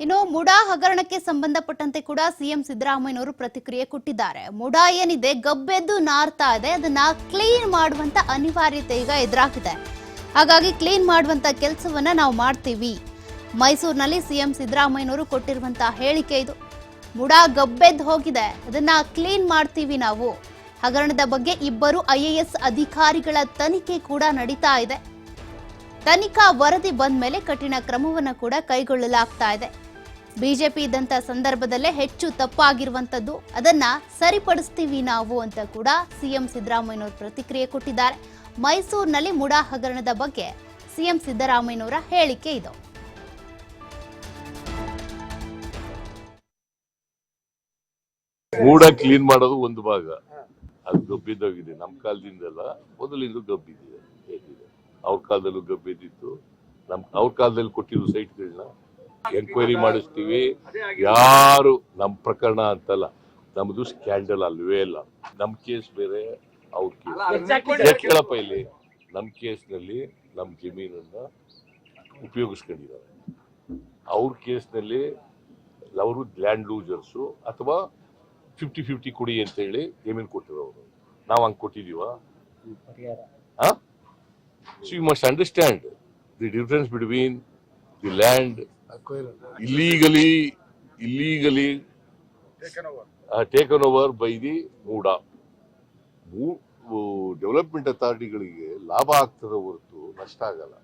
ಇನ್ನು ಮುಡಾ ಹಗರಣಕ್ಕೆ ಸಂಬಂಧಪಟ್ಟಂತೆ ಕೂಡ ಸಿಎಂ ಸಿದ್ದರಾಮಯ್ಯನವರು ಪ್ರತಿಕ್ರಿಯೆ ಕೊಟ್ಟಿದ್ದಾರೆ. ಮುಡಾ ಏನಿದೆ ಗಬ್ಬೆದ್ದು ನಾರ್ತಾ ಇದೆ, ಅದನ್ನ ಕ್ಲೀನ್ ಮಾಡುವಂತ ಅನಿವಾರ್ಯತೆ ಈಗ ಎದುರಾಗಿದೆ. ಹಾಗಾಗಿ ಕ್ಲೀನ್ ಮಾಡುವಂತ ಕೆಲಸವನ್ನ ನಾವು ಮಾಡ್ತೀವಿ. ಮೈಸೂರಿನಲ್ಲಿ ಸಿಎಂ ಸಿದ್ದರಾಮಯ್ಯನವರು ಕೊಟ್ಟಿರುವಂತಹ ಹೇಳಿಕೆ ಇದು. ಮುಡಾ ಗಬ್ಬೆದ್ದು ಹೋಗಿದೆ, ಅದನ್ನ ಕ್ಲೀನ್ ಮಾಡ್ತೀವಿ ನಾವು. ಹಗರಣದ ಬಗ್ಗೆ ಇಬ್ಬರು IAS ಅಧಿಕಾರಿಗಳ ತನಿಖೆ ಕೂಡ ನಡೀತಾ ಇದೆ. ತನಿಖಾ ವರದಿ ಬಂದ ಮೇಲೆ ಕಠಿಣ ಕ್ರಮವನ್ನು ಕೂಡ ಕೈಗೊಳ್ಳಲಾಗ್ತಾ ಇದೆ. ಬಿಜೆಪಿ ಇದ್ದಂತ ಸಂದರ್ಭದಲ್ಲೇ ಹೆಚ್ಚು ತಪ್ಪಾಗಿರುವಂತದ್ದು, ಅದನ್ನ ಸರಿಪಡಿಸ್ತೀವಿ ನಾವು ಅಂತ ಕೂಡ ಸಿಎಂ ಸಿದ್ದರಾಮಯ್ಯನವರು ಪ್ರತಿಕ್ರಿಯೆ ಕೊಟ್ಟಿದ್ದಾರೆ. ಮೈಸೂರಿನಲ್ಲಿ ಮುಡಾ ಹಗರಣದ ಬಗ್ಗೆ ಸಿಎಂ ಸಿದ್ದರಾಮಯ್ಯನವರ ಹೇಳಿಕೆ ಇದು. ಮೂಡ ಕ್ಲೀನ್ ಮಾಡೋದು ಒಂದು ಭಾಗ, ಅದು ಗಬ್ಬಿದ್ದೋಗಿದೆ. ನಮ್ಮ ಕಾಲದಿಂದಲ್ಲ, ಮೊದಲಿಂದ ಗಬ್ಬಿದೆ. ಹೇಗಿದೆ ಅವ್ರ ಕಾಲದಲ್ಲೂ ಗಬ್ಬಿದ್ದಿತ್ತು. ಅವ್ರ ಕಾಲದಲ್ಲಿ ಕೊಟ್ಟಿರೋ ಸೈಟ್ಗಳನ್ನ ಎಂಕ್ವೈರಿ ಮಾಡಿಸ್ತೀವಿ. ಯಾರು ನಮ್ಮ ಪ್ರಕರಣ ಅಂತಲ್ಲ, ನಮ್ದು ಸ್ಕ್ಯಾಂಡಲ್ ಅಲ್ವೇ ಇಲ್ಲ. ನಮ್ ಕೇಸ್ ಬೇರೆ, ಅವ್ರ ಕೇಸ್ ಕೇಳಪ್ಪ. ಇಲ್ಲಿ ನಮ್ ಕೇಸ್ನಲ್ಲಿ ನಮ್ ಜಮೀನನ್ನ ಉಪಯೋಗಿಸ್ಕೊಂಡಿದ್ದಾರೆ. ಅವ್ರ ಕೇಸ್ನಲ್ಲಿ ಅವರು ಲ್ಯಾಂಡ್ ಲೂಸರ್ಸು ಅಥವಾ 50-50 ಕೊಡಿ ಅಂತ ಹೇಳಿ ಜಮೀನು ಕೊಟ್ಟಿರೋರು. ನಾವು ಹಂಗೆ ಕೊಟ್ಟಿದೀವ? So you must understand the difference between the land illegally taken over by the Muda. Development ಅಥಾರಿಟಿಗಳಿಗೆ ಲಾಭ ಆಗ್ತದೆ ಹೊರತು ನಷ್ಟ ಆಗಲ್ಲ.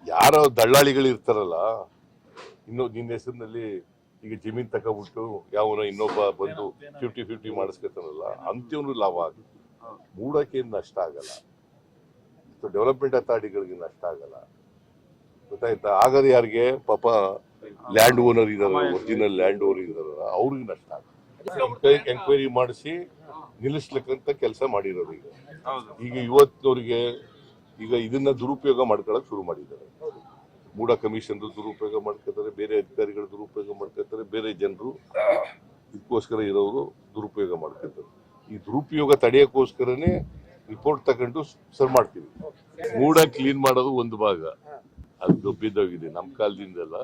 ಯಾರೋ ದಳ್ಳಾಳಿಗಳು ಇರ್ತಾರಲ್ಲ, ನಿನ್ನ ಹೆಸರಿನಲ್ಲಿ ಈಗ ಜಮೀನ್ ತಗೊಬಿಟ್ಟು ಯಾವನೋ ಇನ್ನೊಬ್ಬ ಬಂದು 50-50 ಮಾಡಿಸ್ಕೊತಾನಲ್ಲ, ಅಂತ್ಯವನು ಲಾಭ ಆಗುತ್ತೆ. ಮೂಡಕ್ಕೆ ನಷ್ಟ ಆಗಲ್ಲ, ಡೆವಲಪ್ಮೆಂಟ್ ಅಥಾರಿಟಿಗಳಿಗೆ ನಷ್ಟ ಆಗಲ್ಲ. ಗೊತ್ತಾಯ್ತಾ? ಆಗದ ಯಾರಿಗೆ? ಪಾಪ ಲ್ಯಾಂಡ್ ಓನರ್ ಇದಾರೆ, ಒರಿಜಿನಲ್ ಲ್ಯಾಂಡ್ ಓನರ್ ಇದಾರ, ಅವ್ರಿಗೆ ನಷ್ಟ ಆಗುತ್ತೆ. ಎಂಕ್ವೈರಿ ಮಾಡಿಸಿ ನಿಲ್ಲಿಸ್ಲಿಕ್ಕಂತ ಕೆಲಸ ಮಾಡಿರೋರು. ಈಗ ಇವತ್ತಿನವ್ರಿಗೆ ಈಗ ಇದನ್ನ ದುರುಪಯೋಗ ಮಾಡ್ಕೊಳಕ್ ಶುರು ಮಾಡಿದ್ದಾರೆ. ಮೂಡ ಕಮಿಷನ್ ದುರುಪಯೋಗ ಮಾಡ್ಕೊತಾರೆ, ಬೇರೆ ಅಧಿಕಾರಿಗಳು ದುರುಪಯೋಗ ಮಾಡ್ಕೊತಾರೆ, ಬೇರೆ ಜನರು ಇದಕ್ಕೋಸ್ಕರ ಇರೋರು ದುರುಪಯೋಗ ಮಾಡ್ಕೊತಾರೆ. ಈ ದುರುಪಯೋಗ ತಡೆಯೋಕ್ಕೋಸ್ಕರನೇ ರಿಪೋರ್ಟ್ ತಗೊಂಡು ಸರ್ ಮಾಡ್ತೀವಿ. ಮೂಡ ಕ್ಲೀನ್ ಮಾಡೋದು ಒಂದು ಭಾಗ, ಅದು ಗಬ್ಬಿದ್ದೋಗಿದೆ. ನಮ್ಮ ಕಾಲದಿಂದಲ್ಲ,